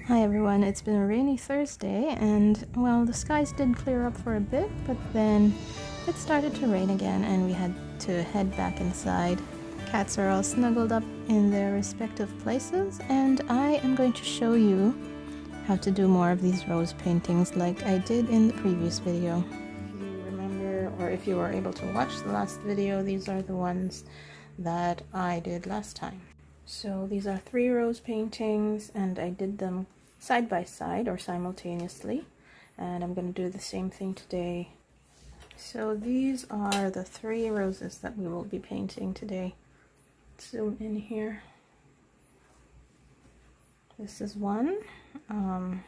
Hi everyone, it's been a rainy Thursday and well, the skies did clear up for a bit, but then it started to rain again and we had to head back inside. Cats are all snuggled up in their respective places and I am going to show you how to do more of these rose paintings like I did in the previous video. If you remember, or if you were able to watch the last video, these are the ones that I did last time. So these are 3 rose paintings and I did them side by side or simultaneously, and I'm going to do the same thing today. So these are the 3 roses that we will be painting today. Zoom in here. This is one, and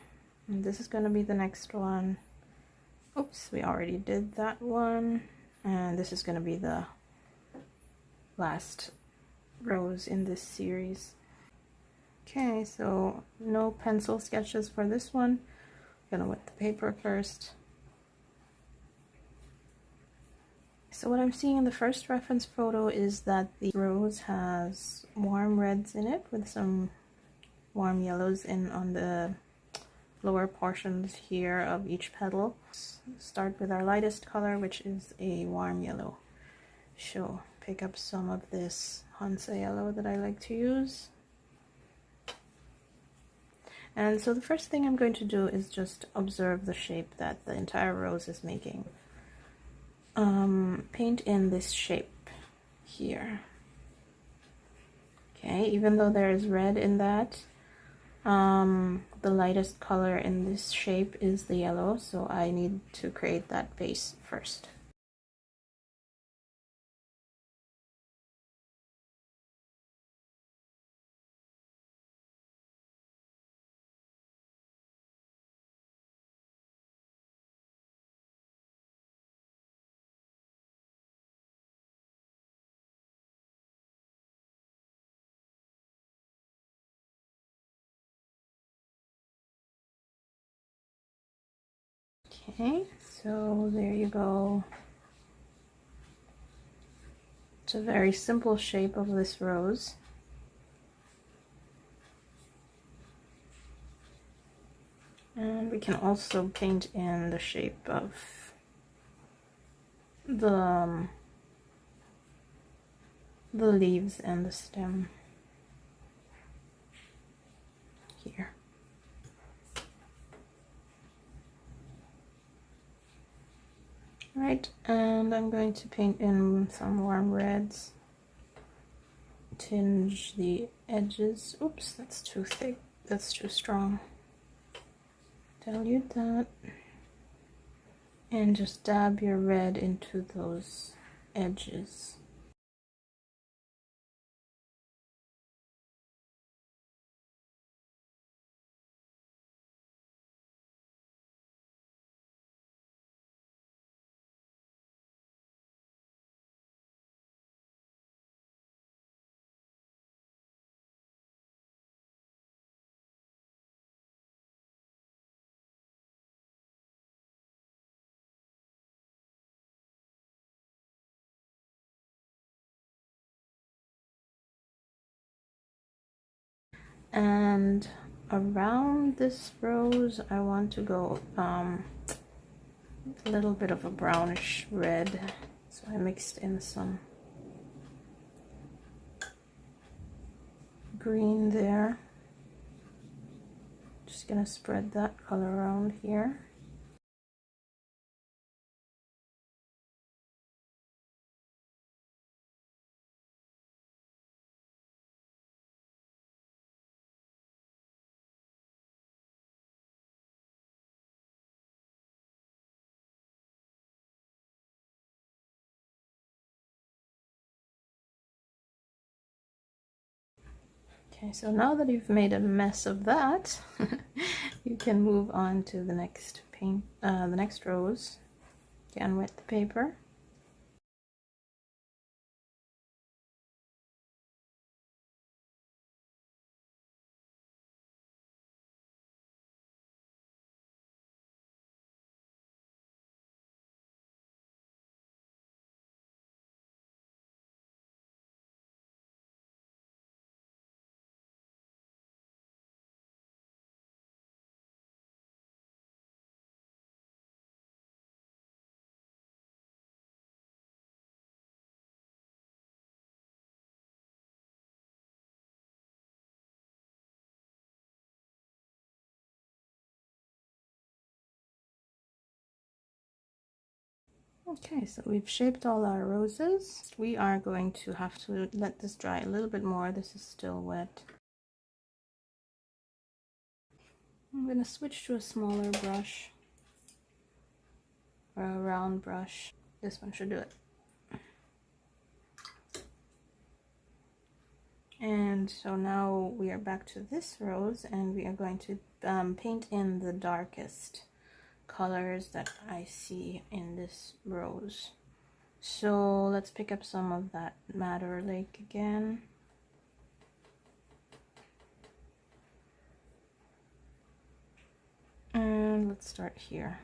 this is going to be the next one. Oops, we already did that one, and this is going to be the last rose in this series. Okay, so no pencil sketches for this one. I'm gonna wet the paper first. So what I'm seeing in the first reference photo is that the rose has warm reds in it with some warm yellows on the lower portions here of each petal. Let's start with our lightest color, which is a warm yellow. So pick up some of this Hansa yellow that I like to use. And so the first thing I'm going to do is just observe the shape that the entire rose is making. Paint in this shape here. Okay, even though there is red in that, the lightest color in this shape is the yellow, so I need to create that base first. Okay, so there you go. It's a very simple shape of this rose. And we can also paint in the shape of the leaves and the stem here. Right, and I'm going to paint in some warm reds, tinge the edges. Oops, that's too thick, that's too strong. Dilute that, and just dab your red into those edges. And around this rose I want to go a little bit of a brownish red, so I mixed in some green there. Just gonna spread that color around here. Okay, so now that you've made a mess of that, you can move on to the next the next rose. Again, wet the paper. Okay, so we've shaped all our roses. We are going to have to let this dry a little bit more. This is still wet. I'm going to switch to a smaller brush, or a round brush. This one should do it. And so now we are back to this rose, and we are going to paint in the darkest colors that I see in this rose. So let's pick up some of that Madder Lake again. And let's start here.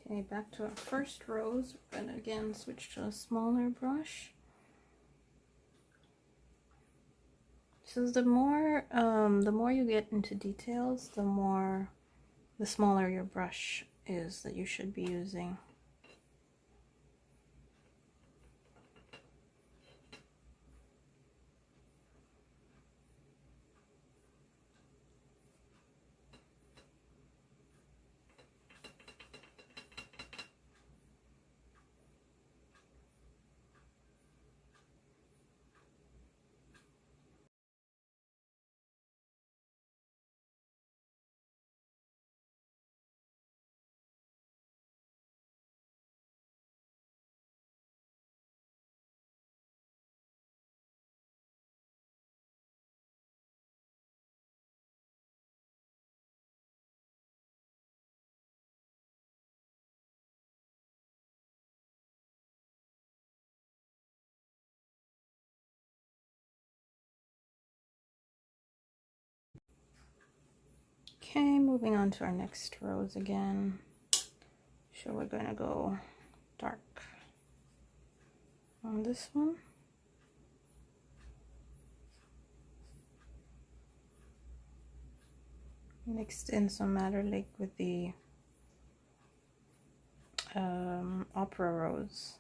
Okay, back to our first rose. We're gonna again switch to a smaller brush. So the more you get into details, the smaller your brush is that you should be using. Okay, moving on to our next rose again. So we're gonna go dark on this one. Mixed in some Madder Lake with the Opera Rose.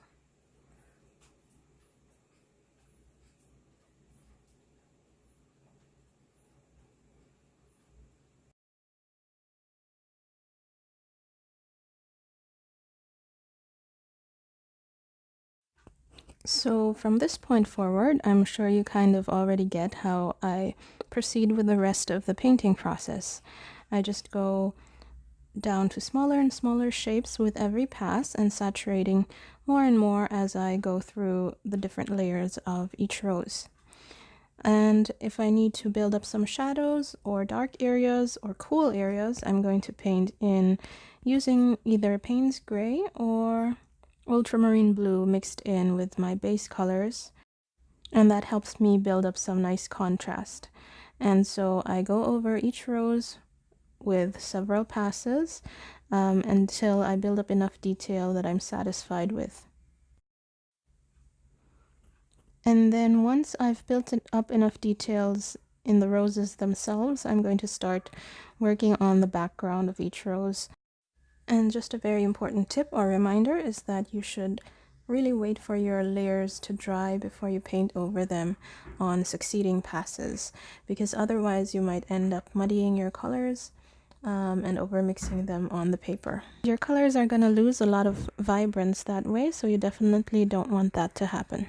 So from this point forward, I'm sure you kind of already get how I proceed with the rest of the painting process. I just go down to smaller and smaller shapes with every pass and saturating more and more as I go through the different layers of each rose. And if I need to build up some shadows or dark areas or cool areas, I'm going to paint in using either Payne's Gray or ultramarine blue mixed in with my base colors, and that helps me build up some nice contrast. And so I go over each rose with several passes until I build up enough detail that I'm satisfied with. And then once I've built up enough details in the roses themselves, I'm going to start working on the background of each rose. And just a very important tip or reminder is that you should really wait for your layers to dry before you paint over them on succeeding passes, because otherwise you might end up muddying your colors and over mixing them on the paper. Your colors are going to lose a lot of vibrance that way, so you definitely don't want that to happen.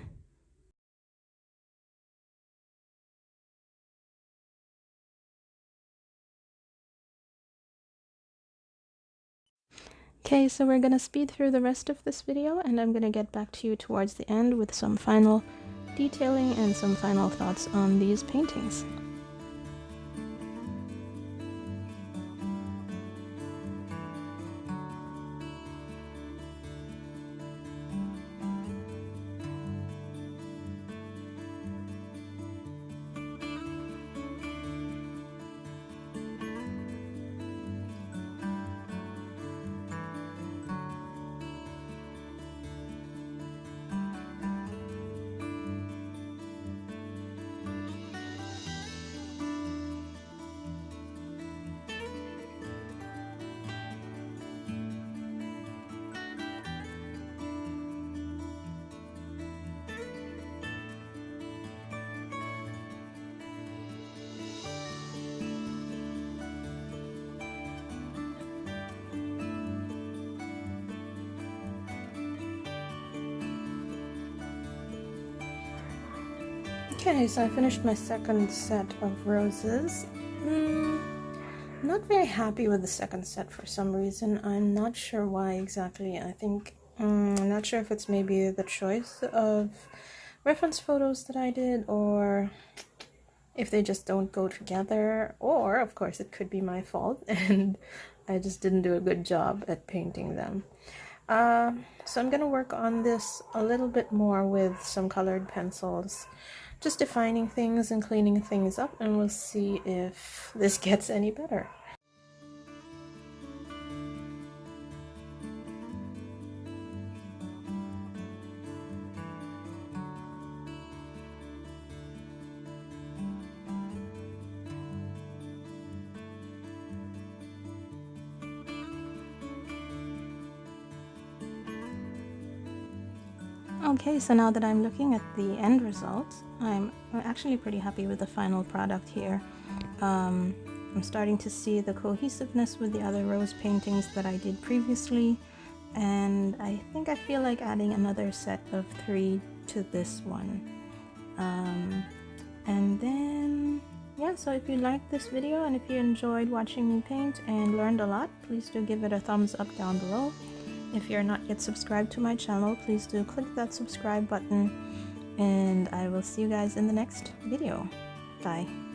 Okay, so we're gonna speed through the rest of this video, and I'm gonna get back to you towards the end with some final detailing and some final thoughts on these paintings. Okay, so I finished my second set of roses. Not very happy with the second set for some reason. I'm not sure why exactly. I think, I'm not sure if it's maybe the choice of reference photos that I did, or if they just don't go together, or of course it could be my fault and I just didn't do a good job at painting them. So I'm gonna work on this a little bit more with some colored pencils, just defining things and cleaning things up, and we'll see if this gets any better. Okay, so now that I'm looking at the end result, I'm actually pretty happy with the final product here. I'm starting to see the cohesiveness with the other rose paintings that I did previously, and I think I feel like adding another set of 3 to this one. And then, yeah, so if you liked this video and if you enjoyed watching me paint and learned a lot, please do give it a thumbs up down below. If you're not yet subscribed to my channel, please do click that subscribe button, and I will see you guys in the next video. Bye.